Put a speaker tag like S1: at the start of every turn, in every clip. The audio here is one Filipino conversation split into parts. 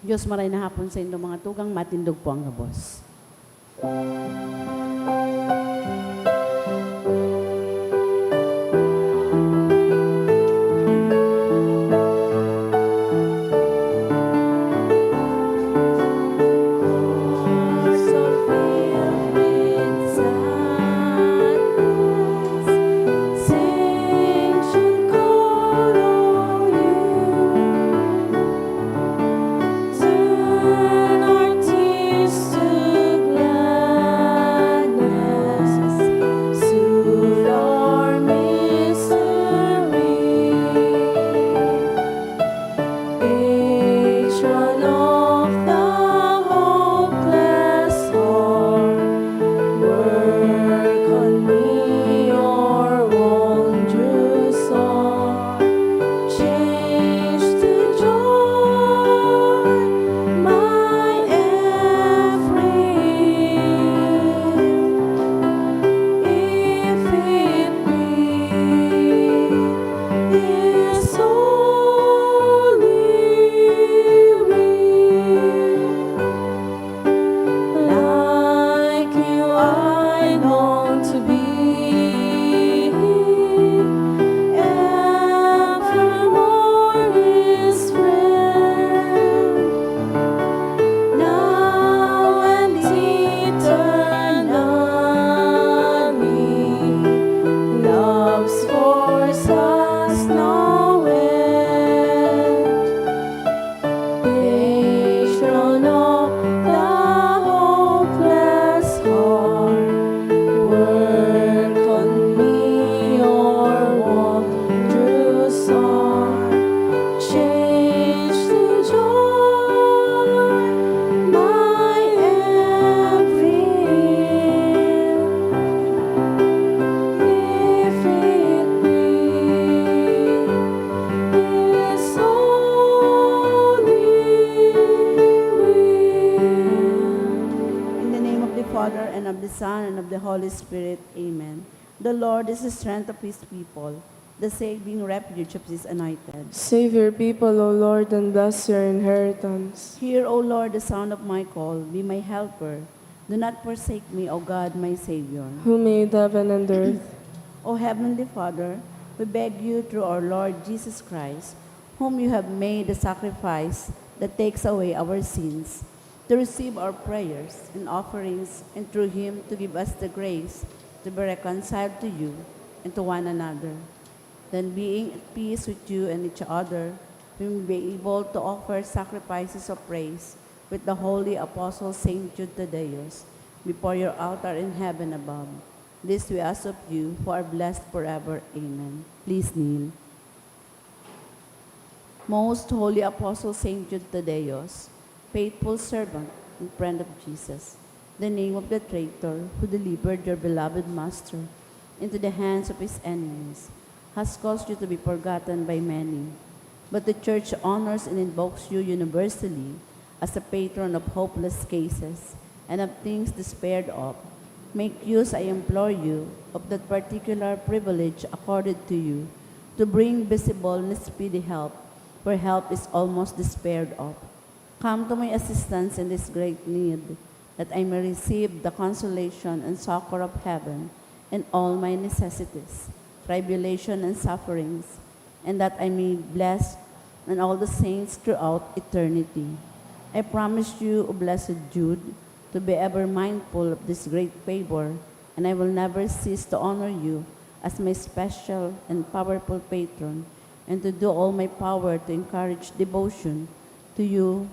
S1: Diyos maray na hapon sa inyong mga tugang matindog po ang gabos. Son, and of the Holy Spirit. Amen. The Lord is the strength of his people, the saving refuge of his anointed.
S2: Save your people, O Lord, and bless your inheritance.
S1: Hear, O Lord, the sound of my call. Be my helper. Do not forsake me, O God, my Savior.
S2: Who made heaven and earth?
S1: O Heavenly Father, we beg you through our Lord Jesus Christ, whom you have made the sacrifice that takes away our sins, to receive our prayers and offerings, and through him to give us the grace to be reconciled to you and to one another. Then, being at peace with you and each other, we will be able to offer sacrifices of praise with the holy apostle Saint Jude Thaddeus before your altar in heaven above. This we ask of you, who are blessed forever. Amen. Please kneel. Most holy apostle Saint Jude Thaddeus, faithful servant and friend of Jesus, the name of the traitor who delivered your beloved Master into the hands of his enemies, has caused you to be forgotten by many. But the Church honors and invokes you universally as a patron of hopeless cases and of things despaired of. Make use, I implore you, of that particular privilege accorded to you to bring visible and speedy help where help is almost despaired of. Come to my assistance in this great need, that I may receive the consolation and succor of heaven in all my necessities, tribulation and sufferings, and that I may bless and all the saints throughout eternity. I promise you, O blessed Jude, to be ever mindful of this great favor, and I will never cease to honor you as my special and powerful patron, and to do all my power to encourage devotion to you,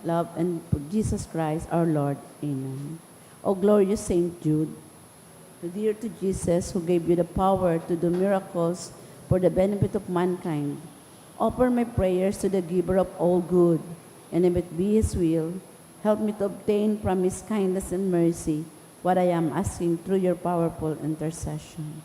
S1: love, and Jesus Christ our Lord. Amen. O glorious Saint Jude, dear to Jesus, who gave you the power to do miracles for the benefit of mankind, offer my prayers to the giver of all good, and if it be his will, help me to obtain from his kindness and mercy what I am asking through your powerful intercession.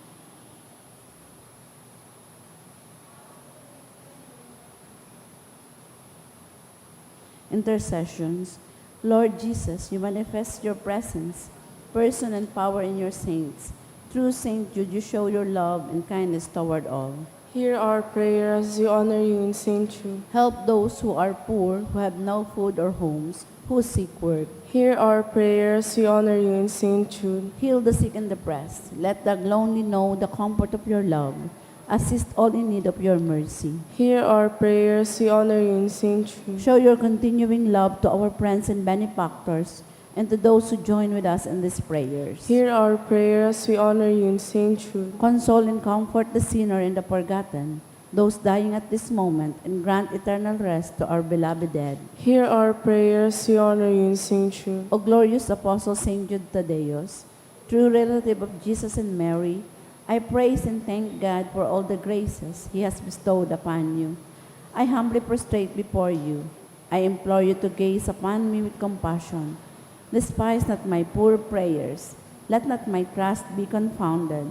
S1: Intercessions. Lord Jesus, you manifest your presence, person and power in your saints. Through Saint Jude, you show your love and kindness toward all.
S2: Hear our prayer as we honor you in St. Jude.
S1: Help those who are poor, who have no food or homes, who seek work.
S2: Hear our prayer as we honor you in St. Jude.
S1: Heal the sick and depressed. Let the lonely know the comfort of your love. Assist all in need of your mercy.
S2: Hear our prayer as we honor you in St. Jude.
S1: Show your continuing love to our friends and benefactors and to those who join with us in these prayers.
S2: Hear our prayer as we honor you in St. Jude.
S1: Console and comfort the sinner and the forgotten, those dying at this moment, and grant eternal rest to our beloved dead.
S2: Hear our prayer as we honor you in St. Jude.
S1: O glorious Apostle Saint Jude Tadeus, true relative of Jesus and Mary, I praise and thank God for all the graces He has bestowed upon you. I humbly prostrate before you. I implore you to gaze upon me with compassion. Despise not my poor prayers. Let not my trust be confounded.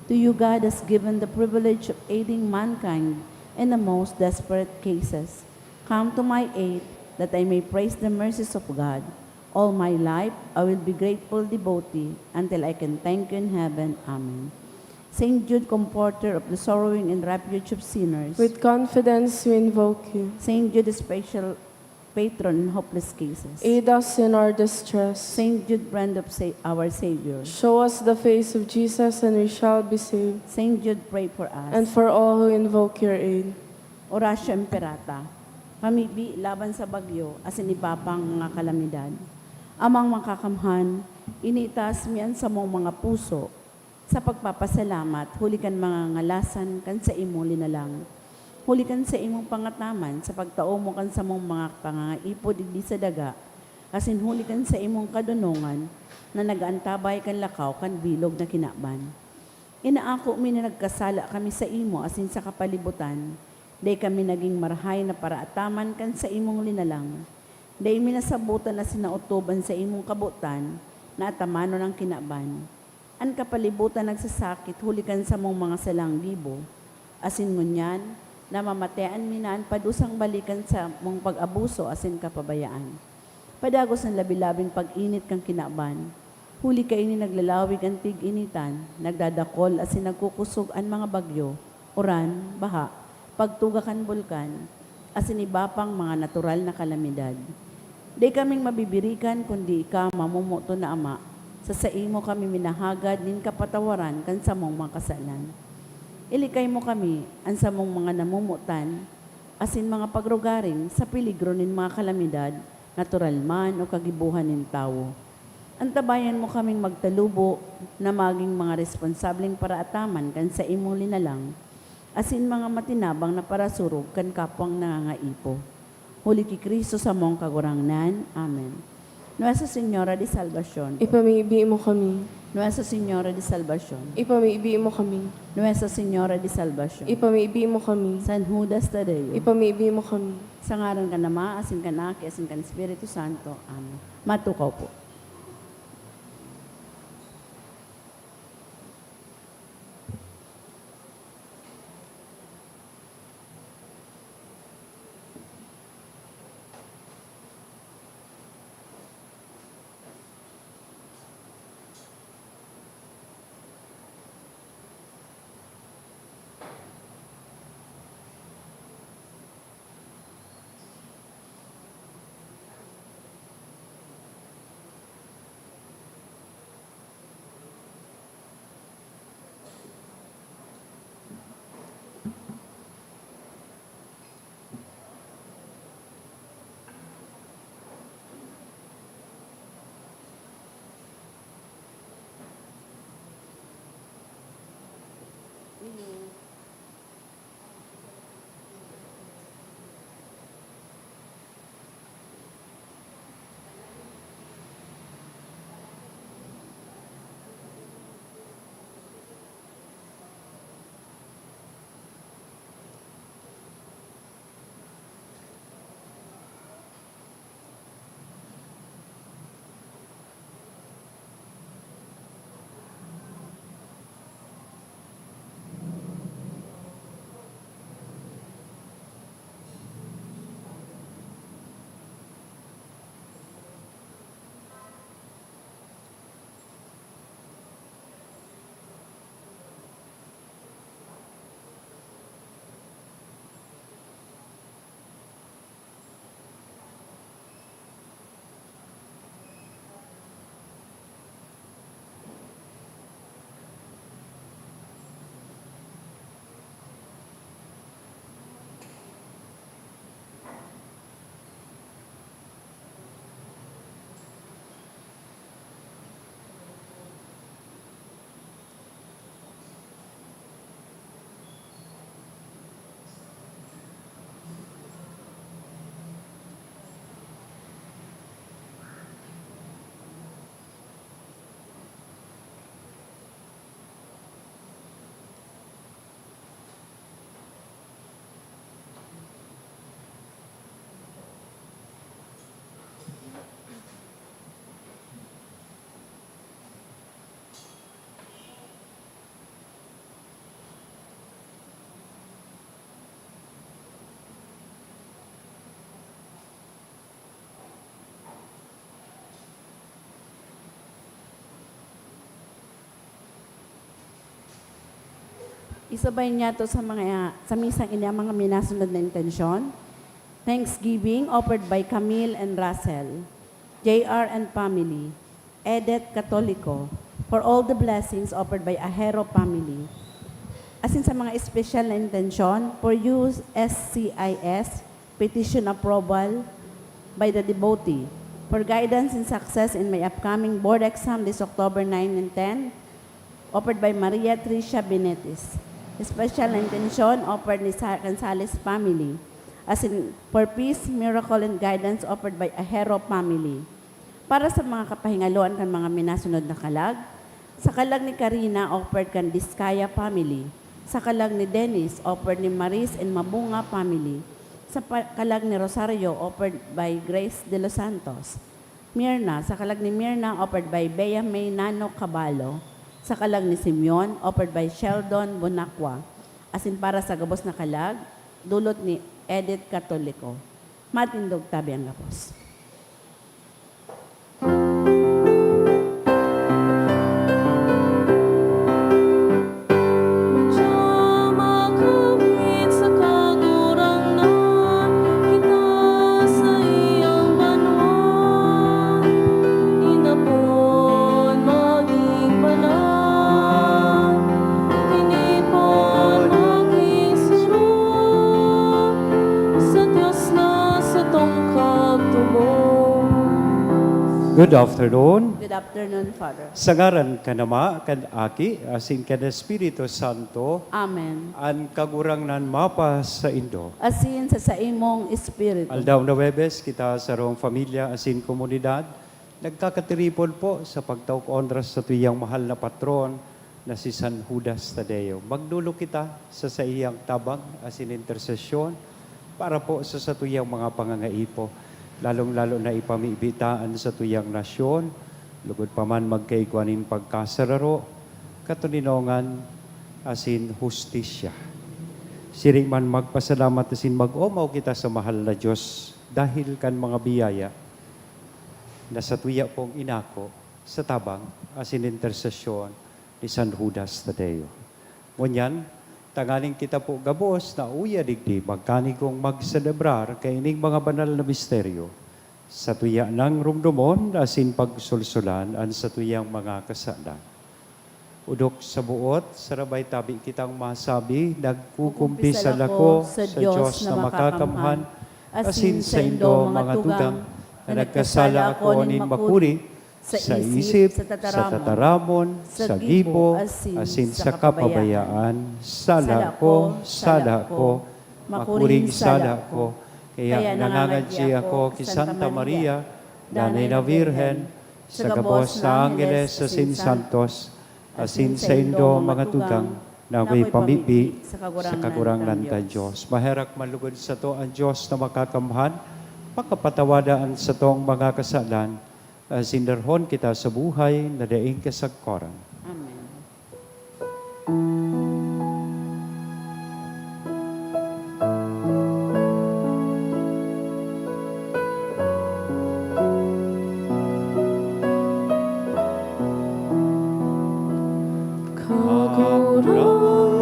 S1: To you God has given the privilege of aiding mankind in the most desperate cases. Come to my aid, that I may praise the mercies of God. All my life I will be grateful devotee until I can thank you in heaven. Amen. Saint Jude, comforter of the sorrowing and refuge of sinners.
S2: With confidence we invoke you.
S1: Saint Jude, special patron in hopeless cases.
S2: Aid us in our distress.
S1: Saint Jude, friend of our Savior.
S2: Show us the face of Jesus and we shall be saved.
S1: Saint Jude, pray for us.
S2: And for all who invoke your aid.
S1: Oratio Imperata. Pamibi laban sa bagyo, asin ibapang mga kalamidad. Amang makakamhan, initas miyan sa mong mga puso. Sa pagpapasalamat, hulikan mga ngalasan kan sa imuli na lang. Hulikan sa imong pangataman, sa pagtao mo kan sa mong mga pangangaipod digdi sa daga, asin hulikan sa imong kadunungan, na nagaantabay kan lakaw kan bilog na kinaban. Inaako mi na nagkasala kami sa imo, asin sa kapalibutan, day kami naging marhay na paraataman kan sa imong linalang. Day minasabutan na sinautuban sa imong kabutan, na atamano ng kinaban. An kapalibutan nagsasakit, hulikan sa mong mga salang libo. Asin ngunyan, na mamatean minan padusang balikan sa mong pag-abuso asin kapabayaan. Padagos ang labi-labing pag-init kang kinaban. Huli ka ini naglalawig ang tig-initan, nagdadakol asin nagkukusog ang mga bagyo, uran, baha, pagtugakan bulkan, asin ibapang mga natural na kalamidad. Di kaming mabibirikan kundi ika mamumuto na ama, sa imo kami minahagad nin kapatawaran kan sa mong mga kasalan. Ilikay mo kami ang sa mong mga namumutan, asin mga pagrugaring sa peligro nin mga kalamidad, natural man o kagibuhan nin tao. Antabayan mo kaming magtalubo na maging mga responsableng paraataman kan sa imo linalang, asin mga matinabang na parasurog kan kapwang nangangaipo. Huli ki Kristo sa mong kagurangnan. Amen. Nuestra Señora de Salvación.
S2: Ipamaibi mo kami.
S1: Nuestra Señora de Salvación.
S2: Ipamaibi mo kami.
S1: Nuestra Señora de Salvación.
S2: Ipamaibi mo kami.
S1: San Judas Tadeo.
S2: Ipamaibi mo kami.
S1: Sa ngaran ka na Ma, asin ka na, asin ka ng Espiritu Santo. Amen. Matukaw po. Isabay niya to sa misang ina mga minasunod na intensyon. Thanksgiving offered by Camille and Russell, JR and family, Edith Catolico, for all the blessings offered by Ahero family. As in sa mga special na intensyon, for USCIS, petition approval by the devotee, for guidance and success in my upcoming board exam this October 9 and 10, offered by Maria Tricia Benetis. Special na intensyon offered ni Gonzales family, as in for peace, miracle, and guidance offered by Ahero family. Para sa mga kapahingaloan kan mga minasunod na kalag, sa kalag ni Karina offered kan Diskaya family, sa kalag ni Dennis offered ni Maris and Mabunga family, sa kalag ni Rosario offered by Grace de los Santos, Mirna, sa kalag ni Mirna offered by Bea May Nano Caballo, sa kalag ni Simeon offered by Sheldon Bonacqua, as in para sa gabos na kalag, dulot ni Edith Catolico. Matindog tabi ang gapos.
S3: Good afternoon.
S1: Good afternoon, Father.
S3: Sa ngaran ka nama, kan aki, asin ka na Espiritu Santo,
S1: Amen.
S3: an kagurang nan mapa sa Indo.
S1: Asin sa imong espiritu.
S3: Aldaw na Webes, kita sa rong familia, asin komunidad, nagkakatiripon po sa pagtawag onras sa tuyang mahal na patron na si San Judas Tadeo. Magdulo kita sa iyang tabang, asin intersesyon, para po sa tuyang mga pangangaipo. Lalong-lalo na ipamibitaan sa tuyang nasyon, lugod pa man magkaigwanin pagkasararo, katuninongan, asin hustisya. Siring man magpasalamat asin mag-omaw kita sa mahal na Diyos dahil kan mga biyaya na sa tuya pong inako sa tabang asin intersesyon ni San Judas Tadeo. Ngunyan, tangaling kita po gabos na uya digdi magkanigong magselebrar kay ining mga banal na misteryo sa tuya ng rumdumon asin pagsulsulan an sa tuyang mga kasalan. Udok sa buot, sarabay tabi kitang masabi, nagkukumpisal ako sa Diyos na makakamhan, asin sa Indo mga tugang, na nagkasala ako ning makuri, sa isip, sa tataramon, sa gibo, asin sa kapabayaan, sala ko, makuring sala ko, kaya nangangadji ako ki Santa Maria, Nanay na Virhen, sa gabos na Angeles, asin Santos, asin sa Indo mga tugang, na may pamipi sa kagurangan ka Diyos. Maherak malugod sa to ang Diyos na makakamhan, pagkapatawadaan sa tong mga kasalan, sindarhon kita sa buhay na daing kasagkoran.
S1: Amen.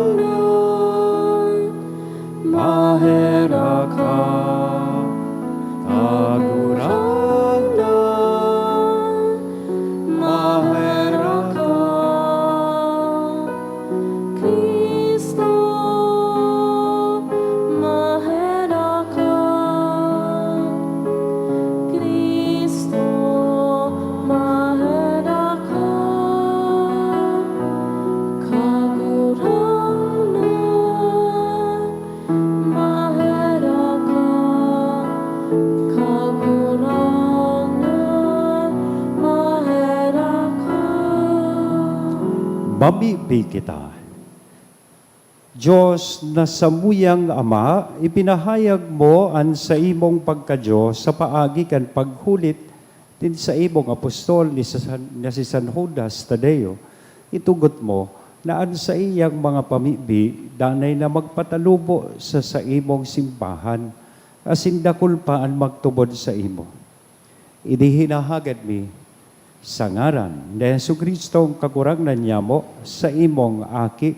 S2: Kagurangan, mahera ka, kagurangan, mahera ka, Kristo, mahera ka, Kristo, mahera ka, kagurangan, mahera ka, kagurangan, mahera ka.
S3: Mamipi kita. Diyos na samuyang Ama, ipinahayag mo an sa imong pagka-Diyos sa paagi kan paghulit din sa imong apostol ni si San Judas Tadeo. Itugot mo na an sa iyang mga pamibi, danay na magpatalubo sa imong simbahan, asin dakul pa ang magtubod sa imo. Idihinahagad mi, sa ngaran ni Jesu Kristo ang kakurangnan niya mo sa imong aki,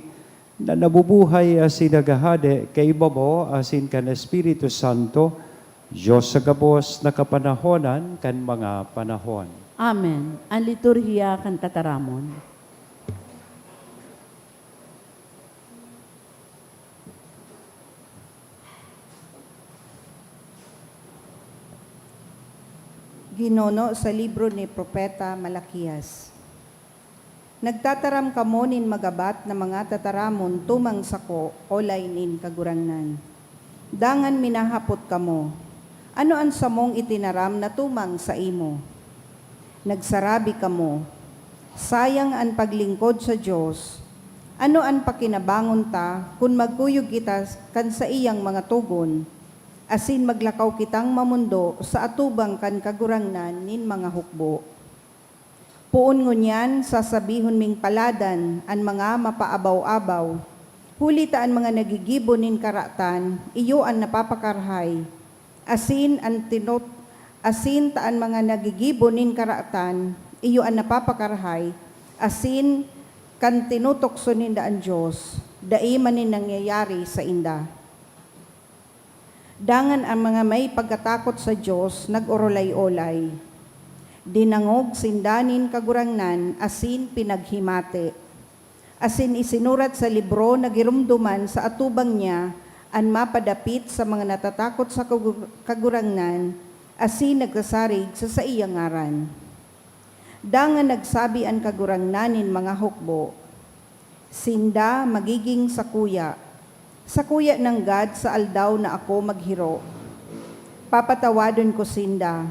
S3: na nabubuhay asin nagahade kay babo asin kan Espiritu Santo, Diyos sa gabos na kapanahonan kan mga panahon.
S1: Amen. Ang liturhiya kan tataramon.
S4: Ginono sa libro ni Propeta Malakias. Nagtataram kamo nin magabat na mga tataramon tumang sako olay nin kagurangnan. Dangan minahapot kamo, ano ang samong itinaram na tumang sa imo? Nagsarabi kamo, sayang ang paglingkod sa Diyos. Ano ang pakinabangon ta kung magkuyog kita kan sa iyang mga tugon? Asin maglakaw kitang mamundo sa atubang kan kagurangnan nin mga hukbo. Puon ngunyan, sasabihon ming paladan an mga mapaabaw-abaw. Huli taan mga nagigibo nin karatan, iyo ang napapakarhay. Asin taan mga nagigibo nin karatan, iyo ang napapakarhay. Asin kan tinutokso ninda ang Diyos, dai manin nangyayari sa inda. Dangan ang mga may pagkatakot sa Diyos nag-orolay-olay. Dinangog sindanin kagurangnan asin pinaghimate. Asin isinurat sa libro na girumduman sa atubang niya an mapadapit sa mga natatakot sa kagurangnan asin nagsasarig sa iyang ngaran. Dangan nagsabi ang kagurangnanin mga hukbo, sinda magiging sakuya ng God sa aldaw na ako maghiro. Papatawadon ko sinda,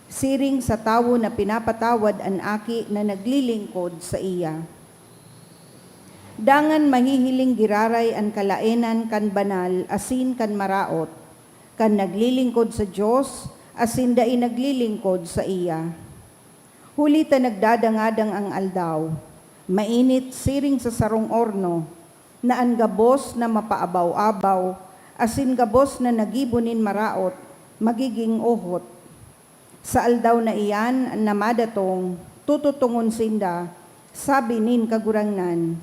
S4: siring sa tawo na pinapatawad ang aki na naglilingkod sa iya. Dangan mahihiling giraray ang kalaenan kan banal asin kan maraot, kan naglilingkod sa Diyos asin dai naglilingkod sa iya. Huli ta nagdadangadang ang aldaw, mainit siring sa sarong orno, na ang gabos na mapaabaw-abaw, asin gabos na nagibunin maraot, magiging ohot. Sa aldaw na iyan, na madatong, tututungon sinda, sabi nin kagurangnan,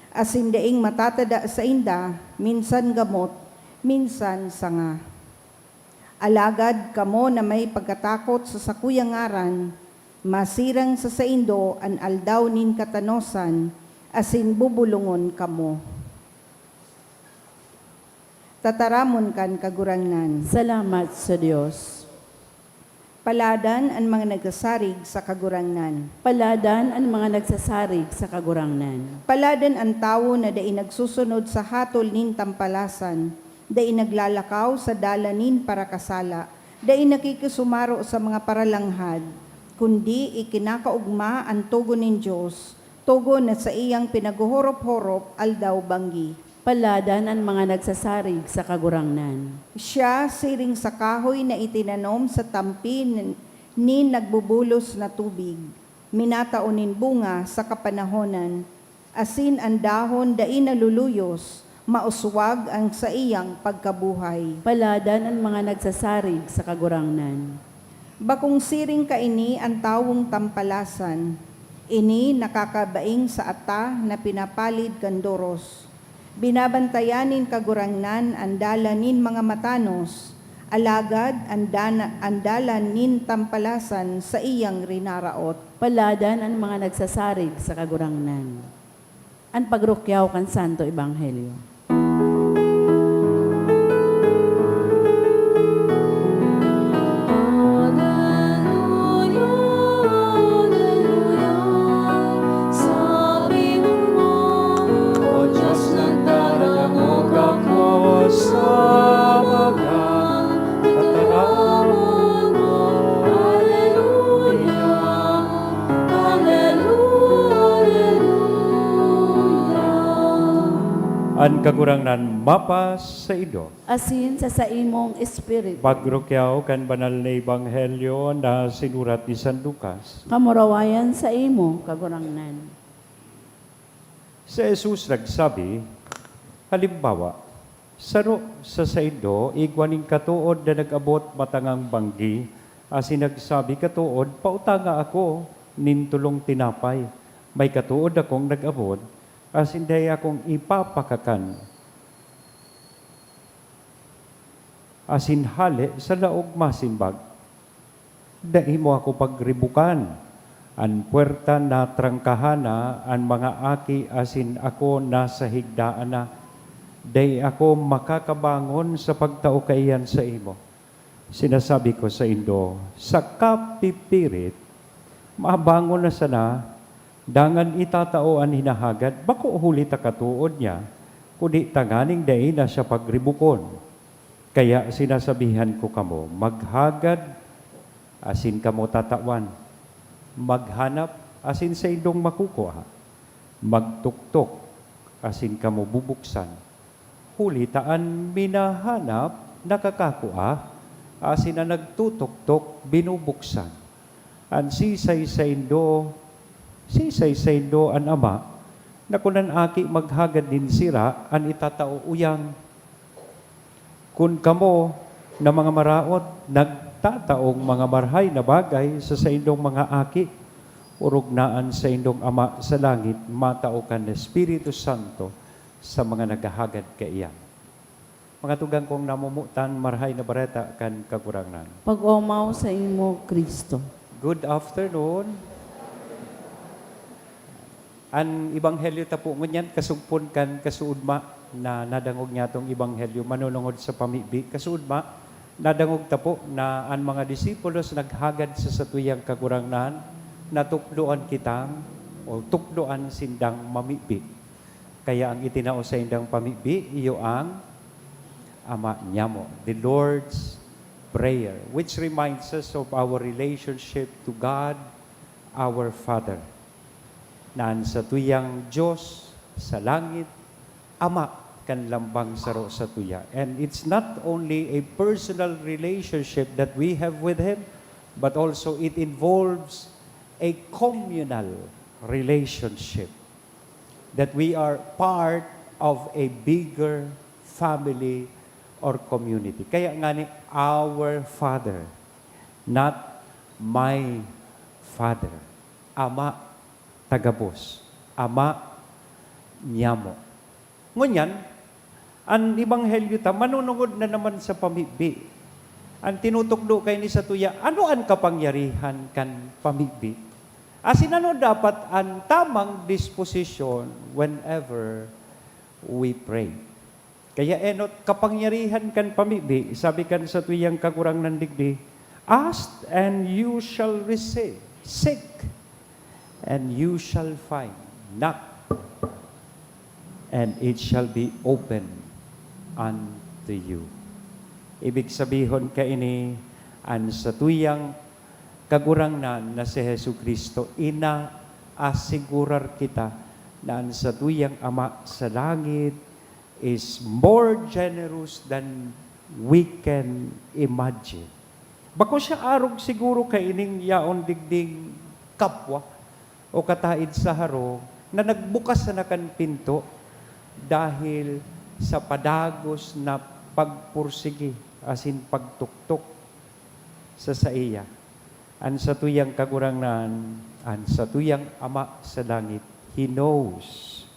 S4: asin daing matatada sa inda, minsan gamot, minsan sanga. Alagad kamo na may pagkatakot sa sakuyang ngaran, masirang sa saindo an aldaw nin katanosan, asin bubulungon kamo. Tataramon kan kagurangnan.
S1: Salamat sa Diyos.
S4: Paladan ang mga nagsasarig sa kagurangnan.
S1: Paladan ang mga nagsasarig sa kagurangnan.
S4: Paladan ang tao na dai nagsusunod sa hatol nin tampalasan, dai naglalakaw sa dalanin para kasala, dai nakikisumaro sa mga paralanghad, kundi ikinakaugma ang tugon nin Diyos, tugon na sa iyang pinaguhorop-horop aldaw banggi.
S1: Paladan ang mga nagsasarig sa kagurangnan.
S4: Siya siring sa kahoy na itinanom sa tampi ni nagbubulos na tubig, minataonin bunga sa kapanahonan, asin ang dahon dai naluluyos, mauswag ang sa iyang pagkabuhay.
S1: Paladan ang mga nagsasarig sa kagurangnan.
S4: Bakong siring kaini ang tawong tampalasan, ini nakakabaing sa ata na pinapalid kandoros. Binabantayanin kagurangnan ang dalanin mga matanos, alagad ang dalanin tampalasan sa iyang rinaraot.
S1: Paladan ang mga nagsasarig sa kagurangnan. Ang pagrukyaw kan Santo Ebanghelyo.
S3: An kagurangnan mapas sa ido.
S1: Asin sa imong espiritu.
S3: Pagrukyaw kan banal na ebanghelyo na sinurat ni San Lucas.
S1: Kamurawayan sa imo kagurangnan.
S3: Si Jesus nagsabi, halimbawa, saro sa saido, igwaning katuod na nag-abot matangang banggi, asin nagsabi katuod, pautanga ako, nintulong tinapay. May katuod akong nag-abot, as hindi akong ipapakakan, as in hali sa laog masimbag. Dahil mo ako pagribukan, an puerta na trangkahana, an mga aki asin ako nasa higdaan na, day ako makakabangon sa pagtao kaiyan sa imo. Sinasabi ko sa Indo, sa kapipirit, mabangon na sana, dangan itatao an hinahagad, bako huli ta katuod niya, kundi tanganing day na siya pagribukon. Kaya sinasabihan ko kamo, maghagad, asin kamo tatawan. Maghanap, asin sa indong makukuha. Magtuktok, asin kamo bubuksan. Hulitaan minahanap, nakakakuha, asin na nagtutuktok, binubuksan. Ang sisay sa indo an ama, na kunan aki maghagad din sira, an itatao uyang. Kung kamo na mga maraot, nagtataong mga marhay na bagay sa indong mga aki, urugnaan sa indong ama sa langit, matao kan na Espiritu Santo sa mga naghahagad kaiyan. Mga tugang kong namumutan, marhay na bareta kan kakurangan.
S1: Pag-umaw sa imo, Kristo.
S3: Good afternoon. Ang ibanghelyo tapo ngunyan, kasugpon kan kasuudma, na nadangog niya itong ibanghelyo, manunungod sa pamibi. Kasuudma, nadangog tapo na ang mga disipulos naghagad sa satuyang kakurangnan, natukdoan kitang, o tukdoan sindang mamibi. Kaya ang itinao sa indang pamibi, iyo ang ama niya mo, the Lord's Prayer, which reminds us of our relationship to God, our Father. Naan sa tuyang Diyos, sa langit, Ama, kan lambang saro sa tuya. And it's not only a personal relationship that we have with Him, but also it involves a communal relationship. That we are part of a bigger family or community. Kaya nga ni, our Father, not my Father. Ama, tagabos. Ama, niyamo. Ngunyan, ang ibanghelyo ta, manunungod na naman sa pamibi. Ang tinutukdo kay ni sa tuya, ano ang kapangyarihan kan pamibi? Asin ano dapat ang tamang disposition whenever we pray? Kaya enot, kapangyarihan kan pamibi, sabi kan sa tuyang kagurang nandigdi, ask and you shall receive. Seek and you shall find. Knock and it shall be open unto you. Ibig sabihin ka ini, an sa tuyang kagurangnan na si Hesu Kristo, ina-asigurar kita na an sa tuyang Ama sa langit is more generous than we can imagine. Bako siya arog siguro kay ining yaon digding kapwa o kataid sa haro na nagbukas na kan pinto dahil sa padagos na pagpursigi, asin pagtuktok sa iya. An sa tuyang kagurangnan, an sa tuyang Ama sa langit, He knows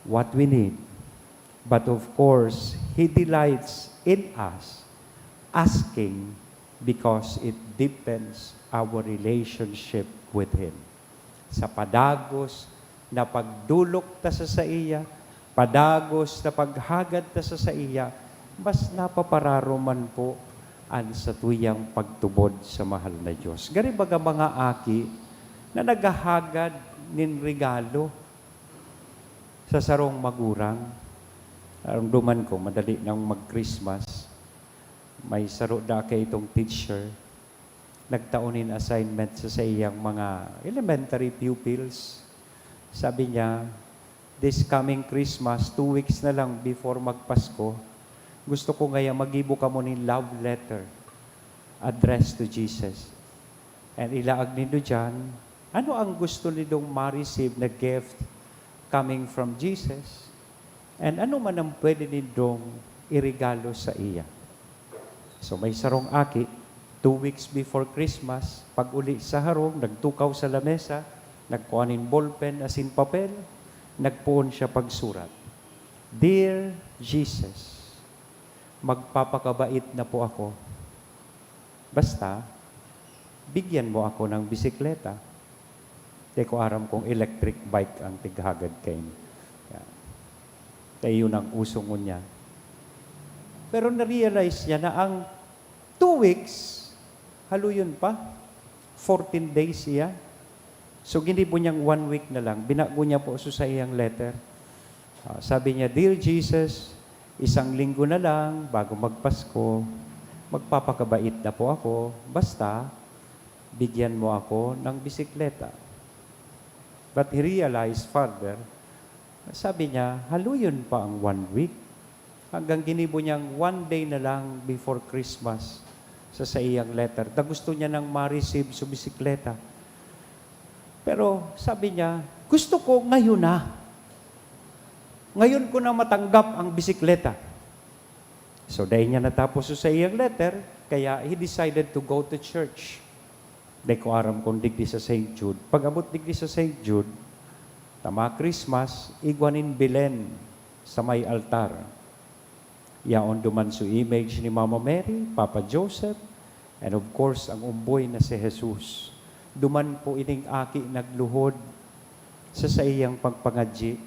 S3: what we need. But of course, He delights in us, asking because it deepens our relationship with Him. Sa padagos na pagdulok ta sa iya, padagos na paghagad ta sa iya, mas napapararo man po an sa tuyang pagtubod sa mahal na Diyos. Gari baga mga aki na naghahagad nin regalo sa sarong magurang. Aramduman ko, madali nang mag-Christmas. May saro da kay itong teacher. Nagtaunin assignment sa iyang mga elementary pupils. Sabi niya, this coming Christmas, 2 weeks na lang before magpasko, gusto ko ngaya magibo ka mo ng love letter addressed to Jesus. And ilaag nindo dyan, ano ang gusto nidong ma-receive na gift coming from Jesus? And ano man ang pwede nidong irigalo sa iya? So may sarong aki, 2 weeks before Christmas, pag uli sa harong, nagtukaw sa lamesa, nagkuhanin ballpen asin papel, nagpuon siya pagsurat. Dear Jesus, magpapakabait na po ako. Basta, bigyan mo ako ng bisikleta. Di ko aram kung electric bike ang tighagad kayo. Kaya yun ang usong niya. Pero na-realize niya na ang 2 weeks, haluyon pa, 14 days siya. So, ginibo niyang 1 week na lang. Binago niya po sa iyang letter. Sabi niya, Dear Jesus, 1 linggo na lang bago magpasko, magpapakabait na po ako. Basta, bigyan mo ako ng bisikleta. But he realized further, sabi niya, haluyon pa ang 1 week. Hanggang ginibo niyang 1 day na lang before Christmas sa iyang letter. Na gusto niya nang ma-receive sa bisikleta. Pero sabi niya, gusto ko ngayon na. Ngayon ko na matanggap ang bisikleta. So dahil niya natapos sa iyang letter, kaya he decided to go to church. Dahil ko aram kung digdi sa St. Jude. Pag abot digdi sa St. Jude, tama Christmas, igwanin Belen sa may altar. Yaon duman sa image ni Mama Mary, Papa Joseph, and of course, ang umboy na si Jesus. Duman po ining aki nagluhod sa iyang pagpangadji.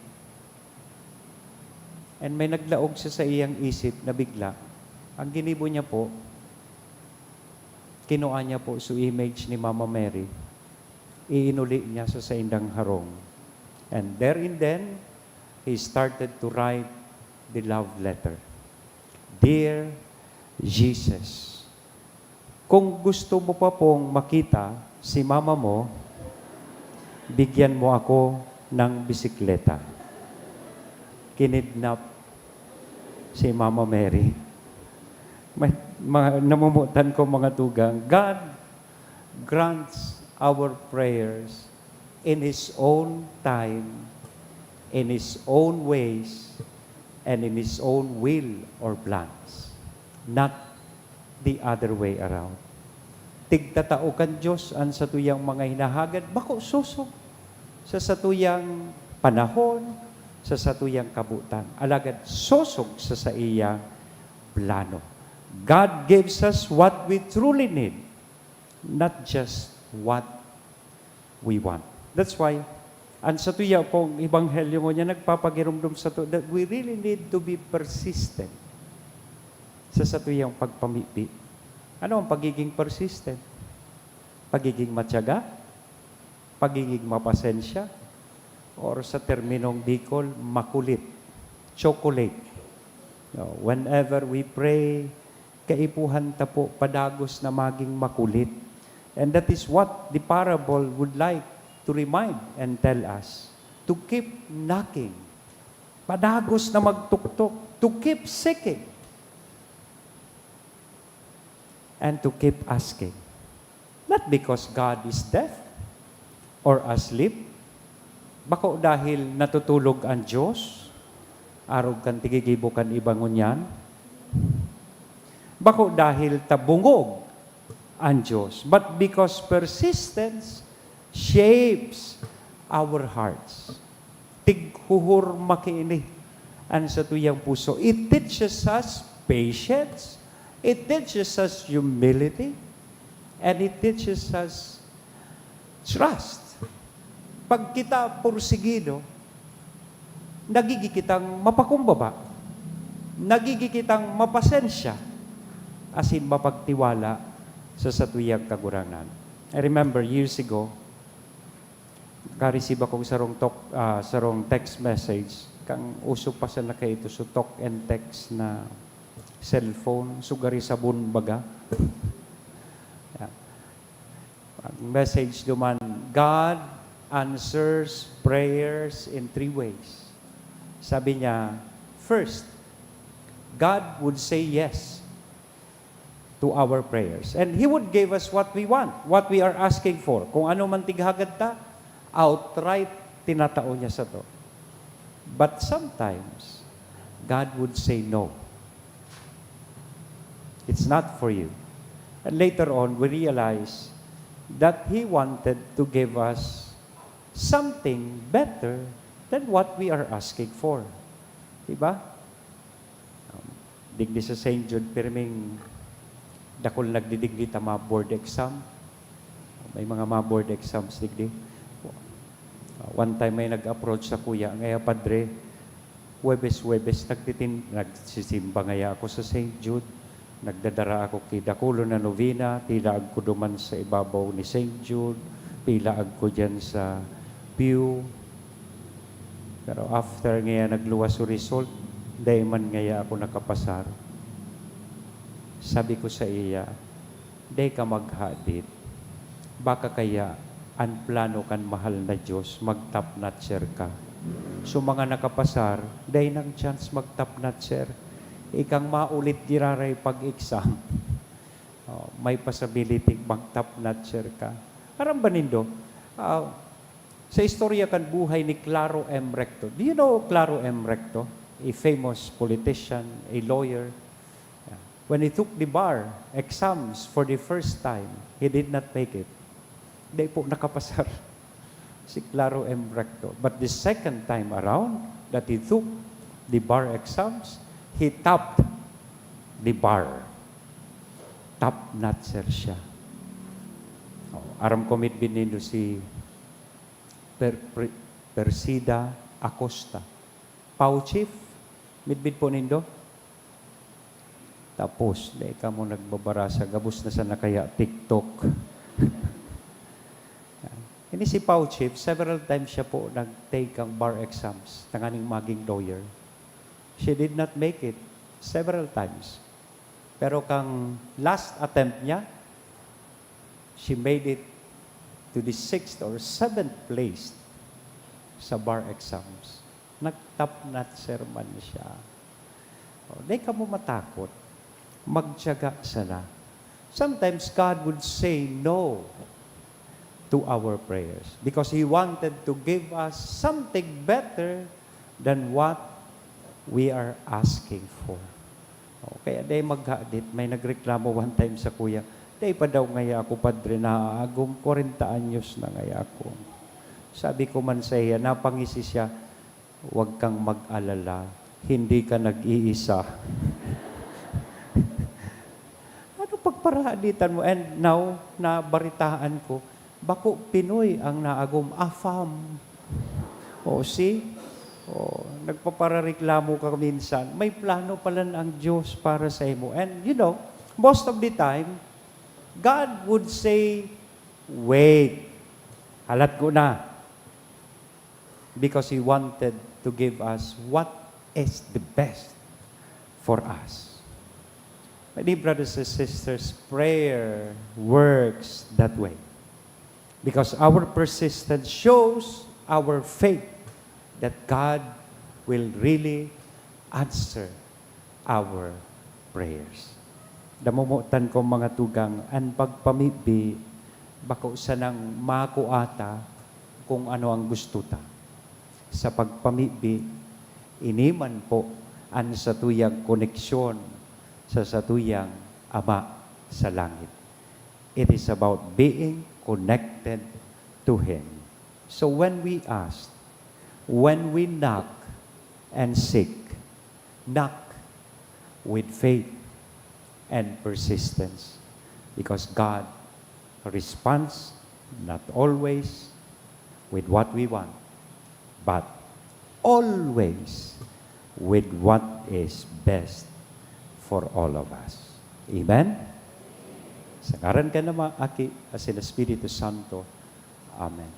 S3: And may naglaog sa iyang isip na bigla. Ang ginibo niya po, kinuha niya po sa image ni Mama Mary. Iinuli niya sa indang harong. And there and then, he started to write the love letter. Dear Jesus, kung gusto mo pa pong makita si mama mo, bigyan mo ako ng bisikleta. Kinidnap si Mama Mary. Namumutan ko mga tugang, God grants our prayers in His own time, in His own ways, and in His own will or plans. Not the other way around. Tigtatao kan Diyos ang satuyang mga hinahagad, bako susog sa satuyang panahon, sa satuyang kabutan. Alagad susog sa iyang plano. God gives us what we truly need, not just what we want. That's why, ang satuya pong ebanghelyo mo niya nagpapagirumdum sa to that we really need to be persistent sa satuyang pagpamipi. Ano ang pagiging persistent? Pagiging matyaga? Pagiging mapasensya? Or sa terminong Bicol, makulit. Chocolate. Whenever we pray, kaipuhan ta po padagos na maging makulit. And that is what the parable would like to remind and tell us. To keep knocking. Padagos na magtuktok. To keep seeking. And to keep asking. Not because God is deaf or asleep. Bako dahil natutulog ang Diyos, arog kan tigigibo kan ibangon yan. Bako dahil tabungog ang Diyos, but because persistence shapes our hearts. Tighuhur makiini ang sa tuyang puso. It teaches us patience, it teaches us humility, and it teaches us trust. Pag kita pursigido, nagigikitang mapakumbaba, nagigikitang mapasensya, asin mapagtiwala sa satuyang kagurangan. I remember years ago, ka-receive akong sarong text message, kang usok pa sa naka ito so talk and text na cellphone, sugari sabon baga. Ang message duman, God answers prayers in 3 ways. Sabi niya, first, God would say yes to our prayers. And He would give us what we want, what we are asking for. Kung ano man tighagad ta, outright tinatao niya sa to. But sometimes, God would say no. It's not for you. And later on, we realize that He wanted to give us something better than what we are asking for. Diba? Digdi sa St. Jude, pirming dakol nagdidigdi ta mga board exam. May mga board exams digdi. One time may nag-approach sa kuya, ngaya padre, Webes, nagsisimba ngaya ako sa St. Jude. Nagdadara ako kay Dakulo na novena, pilaag ko duman sa ibabaw ni St. Jude, pilaag ko dyan sa pew. Pero after ngaya nagluwas o result, dahil man ngaya ako nakapasar. Sabi ko sa iya, dahil ka maghadit, baka kaya ang plano kan mahal na Diyos, mag-top notcher ka. So mga nakapasar, dahil ng chance mag-top notcher, ikang maulit diraray pag-exam. May possibility mag-top notcher ka. Aram ba nindo? Sa istorya kan buhay ni Claro M. Recto. Do you know Claro M. Recto? A famous politician, a lawyer. When he took the bar exams for the first time, he did not make it. Hindi po nakapasar si Claro M. Recto. But the second time around that he took the bar exams, he topped the bar. Top notcher siya. Aram komit binindo si Persida Acosta. Pau Chief, midbid po nindo. Tapos, dahil ka mo nagbabara sa gabos na sa nakaya TikTok. Ini si Pau Chief, several times siya po nag-take ang bar exams, tanganing maging lawyer. She did not make it several times. Pero kang last attempt niya, she made it to the 6th or 7th place sa bar exams. Nag-top notcher man siya. Di ka mo matakot. Magtiyaga sala. Sometimes God would say no to our prayers because He wanted to give us something better than what we are asking for. Kaya day maghadit, may nagreklamo one time sa kuya, day pa daw ngaya ako, padre, naagom 40 anyos na ngaya ako. Sabi ko man sa iya, napangisi siya, huwag kang mag-alala, hindi ka nag-iisa. Ano pagparahaditan mo? And now, nabaritaan ko, bako Pinoy ang naagom afam. See? Nagpaparareklamo ka minsan. May plano pala ang Diyos para sa imo. And you know, most of the time, God would say, wait, halat ko na. Because He wanted to give us what is the best for us. My dear brothers and sisters, prayer works that way. Because our persistence shows our faith that God will really answer our prayers. Damumutan ko mga tugang, ang pagpamibi, bako sa nang makuata kung ano ang gusto ta. Sa pagpamibi, iniman po ang satuyang koneksyon sa satuyang Ama sa langit. It is about being connected to Him. So when we ask, when we knock and seek, knock with faith and persistence because God responds not always with what we want, but always with what is best for all of us. Amen? Sa ngaran ka naman, Aki, asin Espiritu Santo. Amen.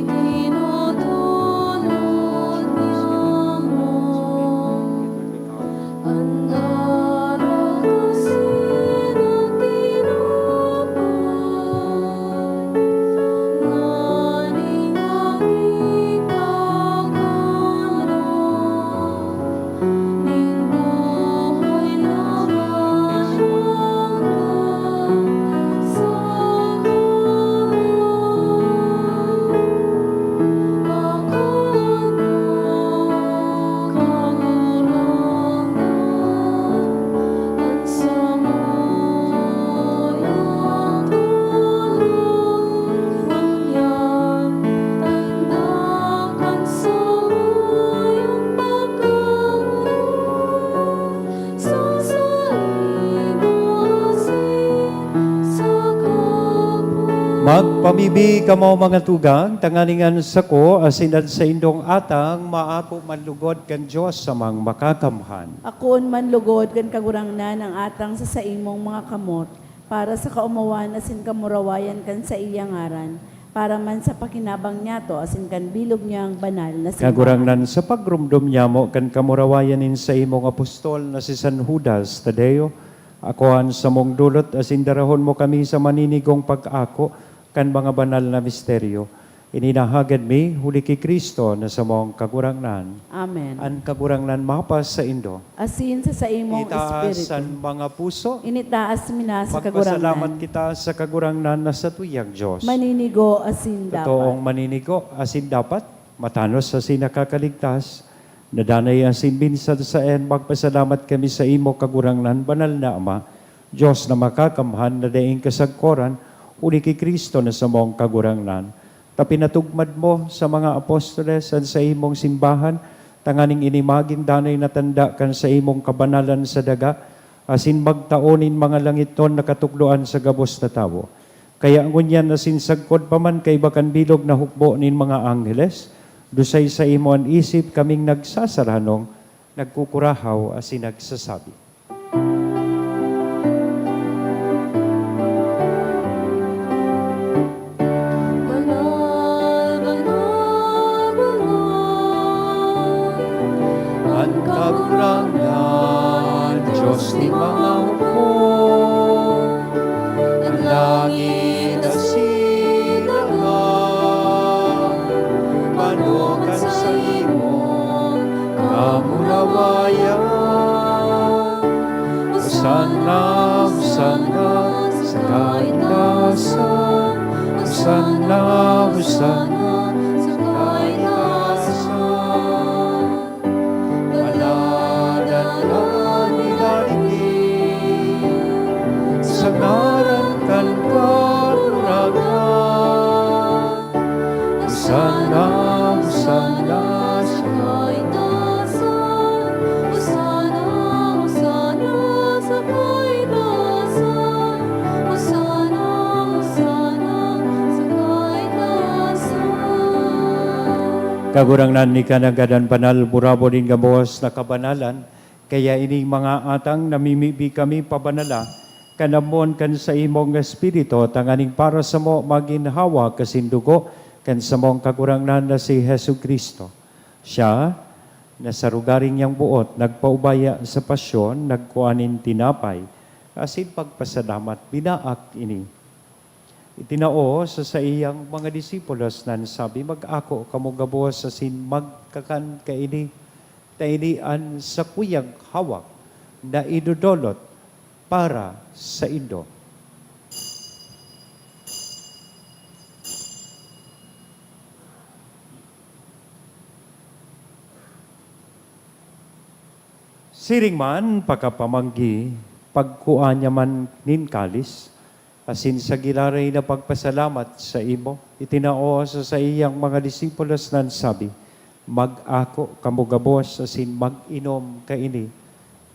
S2: Idinudunod mo
S3: Magpamibi ka mo mga tugang, tanganingan sa ko, asinad sa indong atang, maapo manlugod kan Diyos sa mang makakamhan.
S1: Akoon man lugod kan kagurangnan ang atang sa imong mga kamot, para sa kaumawan asin kamurawayan kan sa iyang ngaran, para man sa pakinabang niya to asin kan bilog niyang banal na simbahan.
S3: Kagurangnan sa pagrumdum niya mo, kan kamurawayanin sa imong apostol na si San Judas Tadeo, akuan sa mong dulot, asin darahon mo kami sa maninigong pag-ako, kan mga banal na misteryo. Ininahagad mi, huli kay Kristo na sa mong kagurangnan.
S1: Amen.
S3: Ang kagurangnan mapas sa indo.
S1: Asin sa imong
S3: Itaas
S1: espiritu.
S3: ang mga puso.
S1: Initaas mina sa
S3: Magpasalamat
S1: kagurangnan.
S3: kita sa kagurangnan na sa tuyang Diyos.
S1: Maninigo asin
S3: Totoong
S1: dapat.
S3: maninigo, asin dapat, matanos sa sinakakaligtas, nadanay ang sinbinsad sa en, magpasalamat kami sa imo kagurangnan, banal na Ama, Diyos na makakamhan na daing kasagkoran, uli kay Kristo na sa mong kagurangnan. Tapinatugmad mo sa mga apostoles at sa imong simbahan, tanganing inimaging danay na tanda kan sa imong kabanalan sa daga, asin magtaonin mga langiton na katukloan sa gabos na tao. Kaya ngunyan na sinsagkod pa man kay bakan bilog na hukbo nin mga angheles, dusay sa imo ang isip kaming nagsasaranong, nagkukurahaw asin nagsasabi. Ang kagurangan, Diyos ni mga hukbo, ang langit na sinahan, manukan sa imong kamulawayan. Hosanna, Hosanna, sa kaitaasan, Hosanna, Hosanna, sa kaitaasan. Paladan ang nilaligid, sa ngaran kan karurangan. Hosanna, Hosanna, sa
S5: kaitaasan. Hosanna, Hosanna, sa kaitaasan. Hosanna, Hosanna, sa kaitaasan.
S3: Kagurangnan ni kanagadan banal, burabo din gabos na kabanalan, kaya ining mga atang namimibi kami pabanala, kanamon kan sa imong espiritu, tanganing para sa mo maginhawa kasindugo, kan sa mong kagurangnan na si Hesu Kristo. Siya, na sa rugaring niyang buot, nagpaubaya sa pasyon, nagkuanin tinapay, asin pagpasalamat, binaak ini. Itinao sa iyang mga disipulos nan sabi, mag-ako kamugabos sa sin magkakan kaini, tainian sa kuyang hawak na idudolot para sa indo. Siring man, pagkapamanggi, pagkuan niya man nin kalis, asin sa gilaray na pagpasalamat sa imo, itinao sa iyang mga disipulos nan sabi, mag-ako kamugabos asin mag-inom kaini.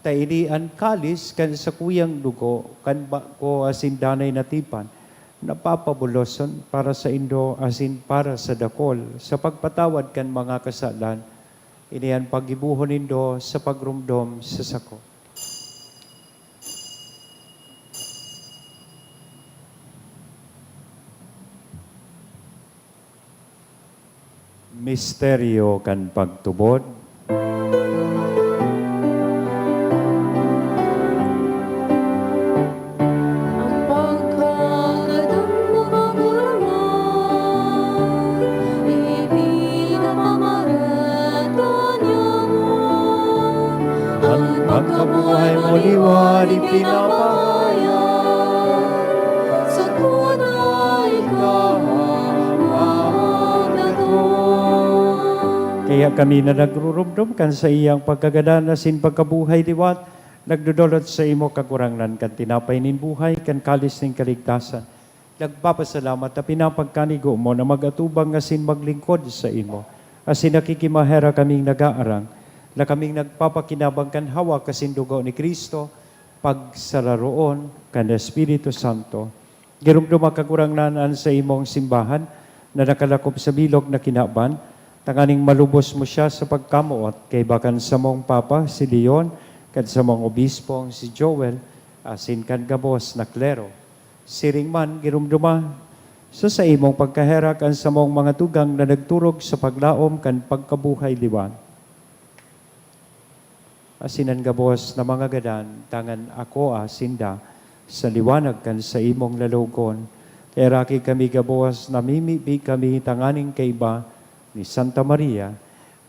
S3: Tainian kalis kan sa kuyang dugo, kan ba ko asin danay natipan, napapabuloson para sa indo asin para sa dakol, sa pagpatawad kan mga kasalan, iniyan pagibuhon nindo sa pagrumdom sa sako. Misteryo kan pagtubod.
S5: Ang pagkagadang mga kurangan, ipinamamaratan niya mo.
S3: Ang pagkabuhay mo liwan ipinapahayag.
S5: Sa tunay kamahal na to.
S3: Kaya kami na nagrurumdum kan sa iyang pagkagadan asin pagkabuhay liwat, nagdudulot sa imo kakurangnan kan tinapay nin buhay, kan kalis nin kaligtasan. Nagpapasalamat na pinapagkanigo mo na magatubang asin maglingkod sa imo. Asin nakikimahera kaming nag-aarang, na kaming nagpapakinabang kan hawa kasin dugo ni Kristo, pagsalaroon kan Espiritu Santo, Girumduma kagurangnanan sa imong simbahan na nakalakop sa bilog na kinaban, tanganing malubos mo siya sa pagkamuot kay bakan sa mong papa si Leon, kad sa mong obispong si Joel, asin kan gabos na klero. Siring man, girumduma sa imong pagkaherak ang sa mong mga tugang na nagturog sa paglaom kan pagkabuhay liwan. Asinan gabos na mga gadan, tangan ako asinda, sa liwanag kan sa imong lalugon. Eraki kami gabos, namimibi kami tanganing kaiba ni Santa Maria,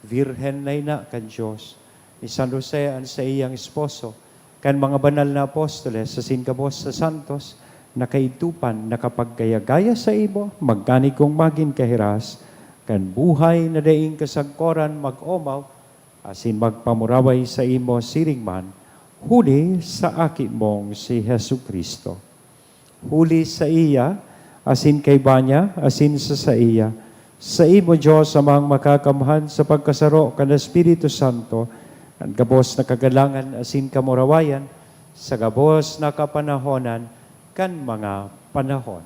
S3: Virhen na ina kan Diyos, ni San Jose ang sa iyang esposo, kan mga banal na apostoles, sa sinkabos sa santos, nakaitupan, nakapagkaya-gaya sa imo, magkani kong magin kahiras, kan buhay na daing kasagkoran mag-omaw, asin magpamuraway sa imo siringman, huli sa aki mong si Hesu Kristo. Huli sa iya, asin kay Banya, asin sa iya. Sa imo Diyos amang makakamhan sa pagkasaro kan Espiritu Santo, ang gabos na kagalangan asin kamurawayan, sa gabos na kapanahonan kan mga panahon.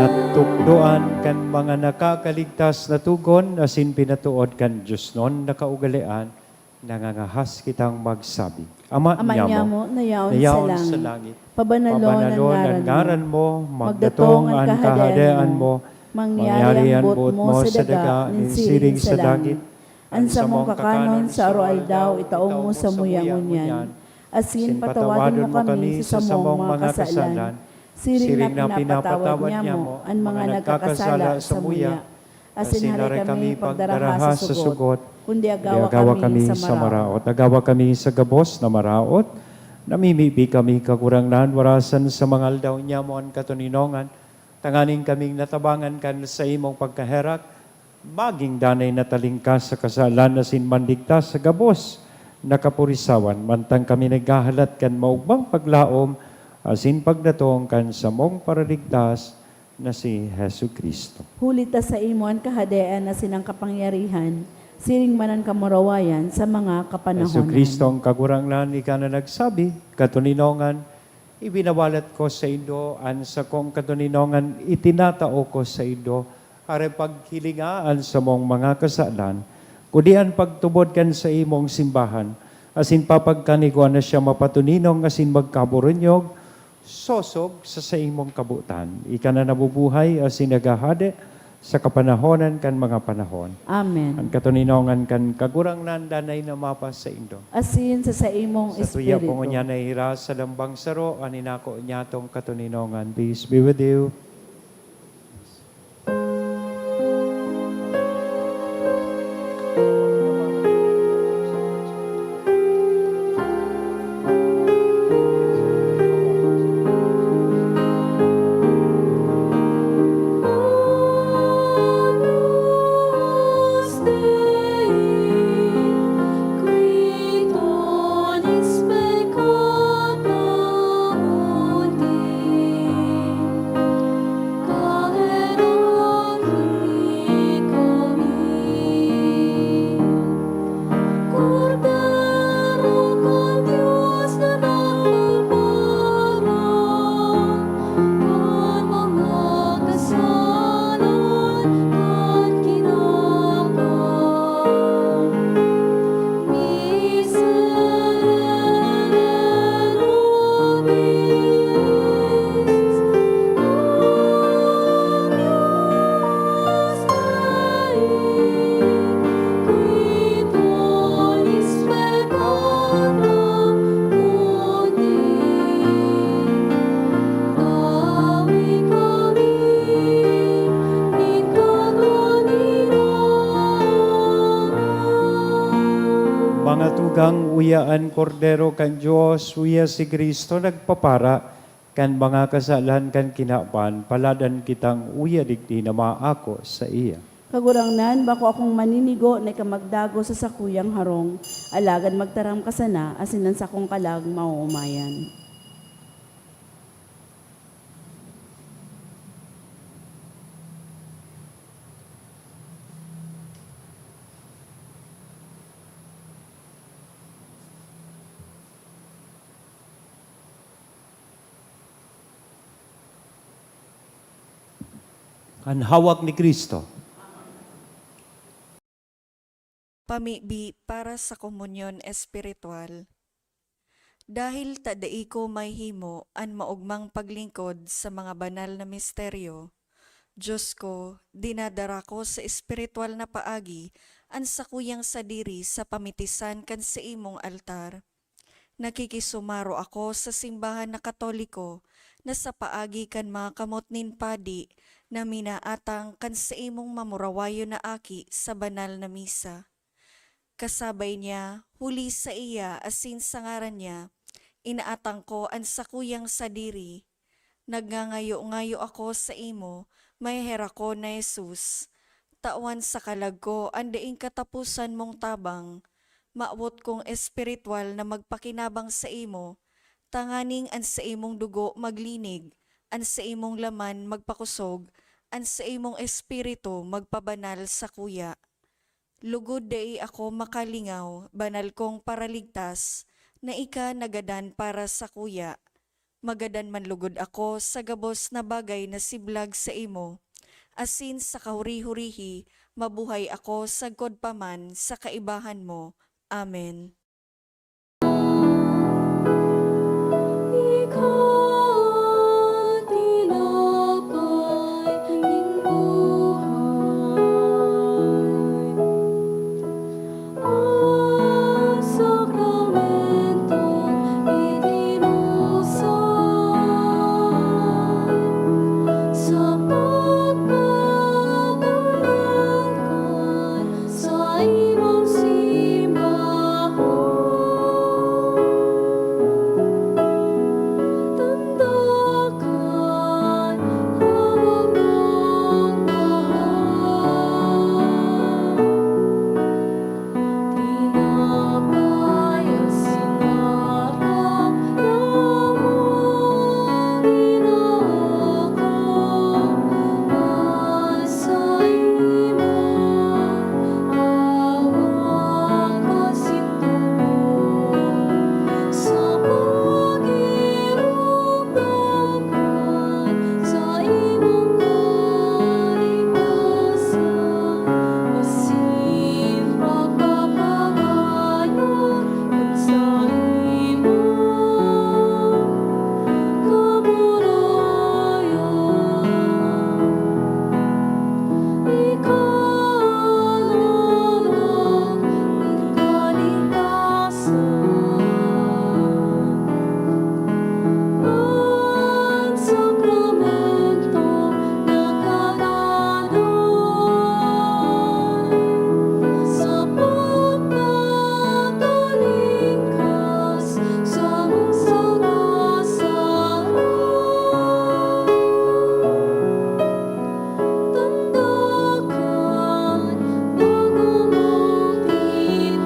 S3: Natukdoan kan mga nakakaligtas na tugon, asin pinatuod kan Diyos non nakaugalian, nangangahas kitang magsabi. Ama niya mo, nayaon sa langit, pabanalon ang ngaran mo, magdatong ang kahadaan mo, mangyari ang buot mo sa daga, ninsiring sa dagit, ansa mong kakanon sa araw-aldaw, itaong mo sa muyangunyan, asin patawadon mo kami sa samong mga kasalan, siring na pinapatawad niya mo ang mga nagkakasala sa muya. Asin hari kami pagdaraha sa sugot, kundi agawa kami sa maraot. Agawa kami sa gabos na maraot, namimibi kami kagurangnan, warasan sa mga aldaw niya mo ang katuninongan, tanganing kaming natabangan kan sa imong pagkaherak, maging danay na talingkas sa kasalan na sinmandigtas sa gabos, nakapurisawan, mantang kami naghahalat kan maubang paglaom, asin pagdatong kan sa mong paraligtas na si Hesu Kristo.
S1: Hulita sa imo ang kahadean na sinang kapangyarihan, siring manan kamurawayan sa mga kapanahonan.
S3: Hesu Kristo ang kagurangnan, ika na nagsabi, katuninongan, ibinawalat ko sa ido, an sa kong katuninongan, itinatao ko sa ido, are paghilingaan sa mong mga kasalan, kudian pagtubod kan sa imong simbahan, asin papagkaniguan na siya mapatuninong, asin magkaburunyog, sosog sa imong kabutan. Ika na nabubuhay asin nagahade sa kapanahonan kan mga panahon.
S1: Amen.
S3: Ang katuninongan kan kagurangnan danay na mapas sa indo.
S1: Asin sa imong
S3: Sa tuya
S1: espiritu.
S3: po niya na hira sa lambang saro, aninako niya tong katuninongan. Peace be with you. Mga tugang uyaan kordero kan Diyos, uya si Kristo nagpapara, kan mga kasalan kan kinapan, paladan kitang uya digdi na maako sa iya.
S1: Kagurangnan, bako akong maninigo na ikamagdago sa sakuyang harong, alagad magtaram ka sana, asinan sa kong kalag mauumayan.
S3: Ang hawak ni Kristo.
S6: Pamibi para sa komunyon espiritual. Dahil tadai ko may himo an maugmang paglingkod sa mga banal na misteryo, Diyos ko, dinadara ko sa espiritual na paagi an sakuyang sadiri sa pamitisan kan sa imong altar. Nakikisumaro ako sa simbahan na Katoliko na sa paagi kan mga kamot nin padi na minaatang kan sa imong mamurawayo na aki sa banal na misa. Kasabay niya, huli sa iya asin sa ngaran niya, inaatang ko ang sakuyang sadiri. Nagngangayo-ngayo ako sa imo, may hera ko na Jesus. Tawan sa kalag ko, ang daing katapusan mong tabang. Maawot kong espiritual na magpakinabang sa imo, tanganing ang sa imong dugo maglinig, ang sa imong laman magpakusog, ang sa imong espiritu magpabanal sa kuya. Lugod dai ako makalingaw, banal kong paraligtas, na ika nagadan para sa kuya. Magadan man lugod ako sa gabos na bagay na siblag sa imo. Asin sa kahuri-hurihi, mabuhay ako sa godpaman sa kaibahan mo. Amen.
S5: Ikaw tinapay ning buhay. Ang sakramento itinusay sa pagbabalangkan sa imong simbahan. Tandakan hawak ng mahal. Tinapay ang sinarap namang inaakap at sa imong awang kasintuhan. Sa pagirumdaman sa imong kaligtasan, masin pagpapagayon at sa imong kamurayan. Ikalaan ng kaligtasan. Ang sakramento nagkakaroon sa pagkakalingkas sa mong sagasaran. Tandakan bago mong tinapay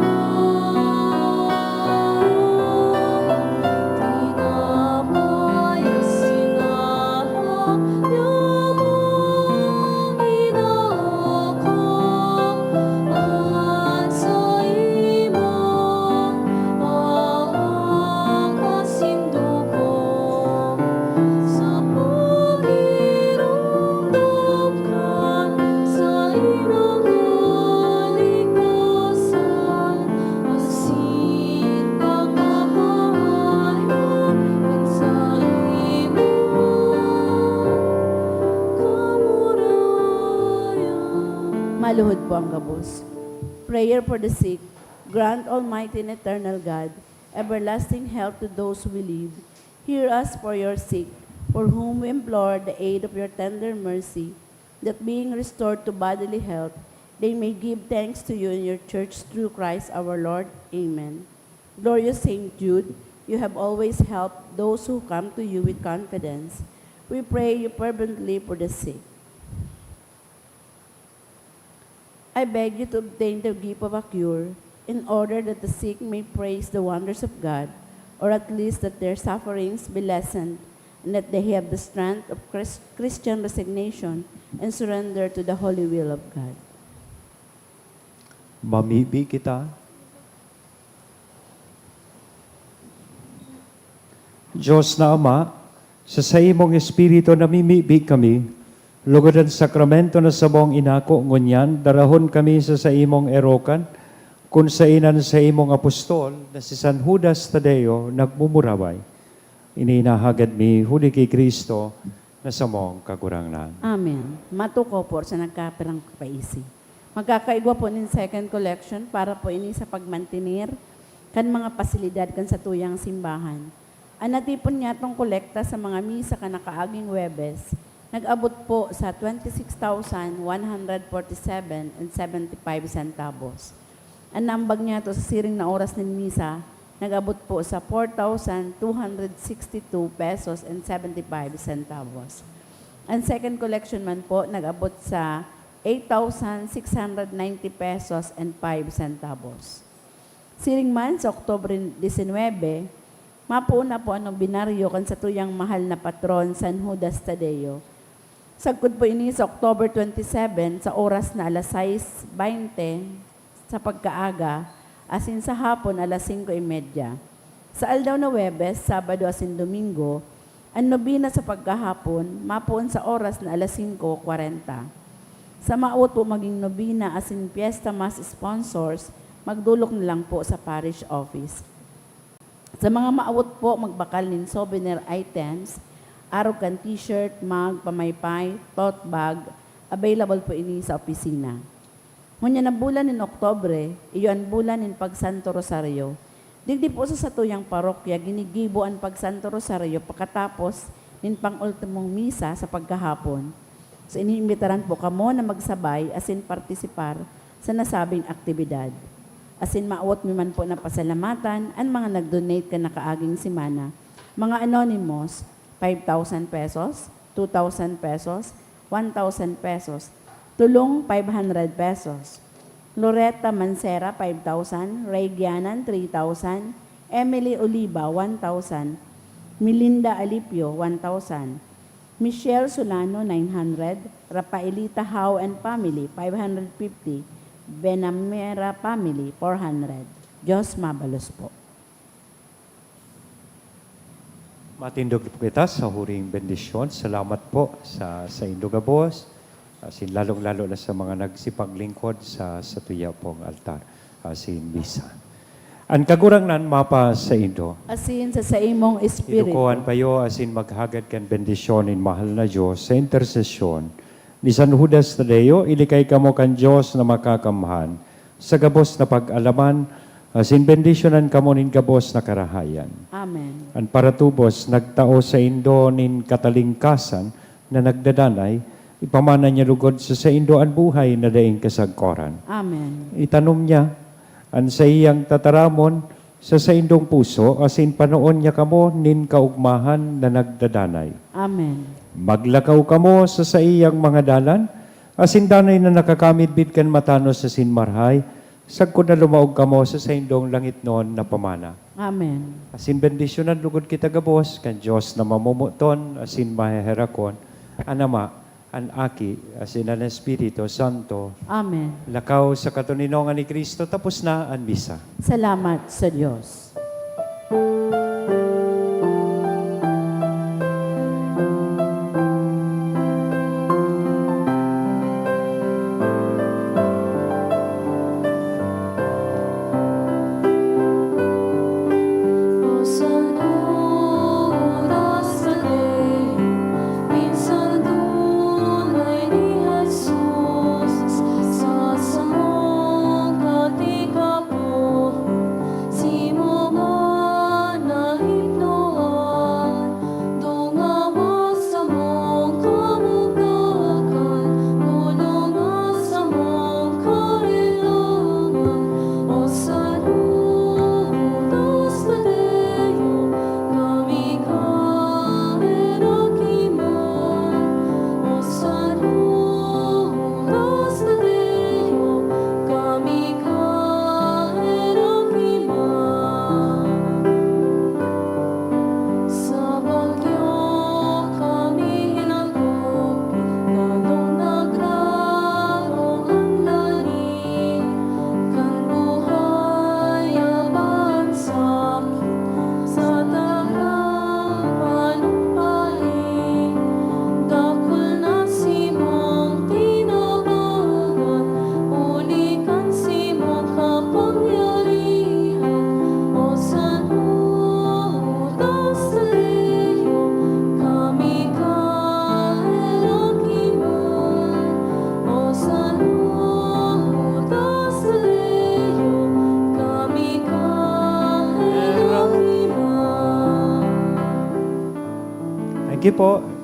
S5: ang sinarap namang inaakap at sa imong awang kasindugan. Sa pagirumdamkan sa imong kaligtasan, asin pagpapahayon at sa imong kamurayan.
S1: Maluhod po ang gabos. Prayer for the sick. Grant, Almighty and Eternal God, everlasting health to those who believe. Hear us for your sick, for whom we implore the aid of your tender mercy, that being restored to bodily health, they may give thanks to you in your church through Christ our Lord. Amen. Glorious Saint Jude, you have always helped those who come to you with confidence. We pray you fervently for the sick. I beg you to obtain the gift of a cure, in order that the sick may praise the wonders of God, or at least that their sufferings be lessened, and that they have the strength of Christian resignation and surrender to the holy will of God.
S3: Mamibi kita. Diyos na Ama, sa imong Espiritu namimibi kami, lugod ang sakramento na sabong inako ngunyan, darahon kami sa imong erokan, kung sa inan sa imong apostol, na si San Judas Tadeo, nagmumuraway. Ininahagad mi, huli kay Kristo, na sa mong kagurangnan.
S1: Amen. Matuko po sa nagkapirang kapaisi. Magkakaigwa po nin second collection para po ini sa pagmantinir kan mga pasilidad kan sa tuyang simbahan. Anatipon niya itong kolekta sa mga misa ka nakaaging Webes, nag-abot po sa 26,147.75 centavos. Ang nambag niya to sa siring na oras ng misa, nag-abot po sa 4,262 pesos and 75 centavos. Ang second collection man po, nag-abot sa 8,690 pesos and 5 centavos. Siring man sa Oktobre 19, mapuuna po ang binaryo kan sa tuyang mahal na patron San Judas Tadeo. Sagkod po ini sa October 27 sa oras na alas 6:20 sa pagkaaga, asin sa hapon alas 5:30. Sa aldaw na Webes, Sabado asin Domingo, ang nobina sa pagkahapon, mapuon sa oras na alas 5:40. Sa maot po maging nobina asin Fiesta Mass sponsors, magdulok na lang po sa parish office. Sa mga maawot po, magbakal nin souvenir items, araw kan t-shirt, mug, pamaypay, tote bag, available po ini sa opisina. Ngunya na bulan nin Oktobre, iyo ang bulan nin Pagsanto Rosario. Digdi po sa satuyang parokya, ginigibo ang Pagsanto Rosario pagkatapos nin pang-ultimong misa sa pagkahapon. So iniimbitaran po kamo na magsabay asin partisipar sa nasabing aktibidad. Asin maawot mi man po na pasalamatan ang mga nag-donate ka nakaaging simana. Mga anonymous, 5,000 pesos, 2,000 pesos, 1,000 pesos, tulong 500 pesos. Loretta Mancera, 5,000, Ray Gianan, 3,000, Emily Oliva, 1,000, Melinda Alipio, 1,000, Michelle Solano, 900, Rafaelita Howe and Family, 550, Benamera Family, 400. Diyos mabalos po.
S3: Matindog po kita sa huring bendisyon. Salamat po sa Indogabos, asin lalong-lalo na sa mga nagsipaglingkod sa tuya pong altar, asin misa. Ang kagurangnan mapa sa Indo.
S1: Asin sa imong espiritu.
S3: Inukuhan payo asin maghagad kan bendisyon in mahal na Diyos sa intersesyon ni San Judas Tadeo, ilikay kamo kan Diyos na makakamhan sa gabos na pag-alaman, asin bendisyonan kamo nin gabos na karahayan.
S1: Amen.
S3: Ang paratubos, nagtao sa Indo nin katalingkasan na nagdadanay, ipamana niya lugod sa Indo ang buhay na daing kasagkoran.
S1: Amen.
S3: Itanom niya, ang sa iyang tataramon, sa Indong puso, asin panoon niya kamo nin kaugmahan na nagdadanay.
S1: Amen.
S3: Maglakaw kamo sa iyang mga dalan, asin danay na nakakamidbid kan matano sa sinmarhay, sagkod na lumaog kamo sa Indong langit noon na pamana.
S1: Amen.
S3: Asin bendisyonan lugod kita gabos, kan Diyos na mamumuton, asin maheherakon, anama, an Aki, asin ang Espiritu Santo,
S1: Amen.
S3: lakaw sa katuninongan ni Kristo, tapos na ang misa.
S1: Salamat sa Diyos.
S5: Sa samong katika po, si mo
S3: Thank you po.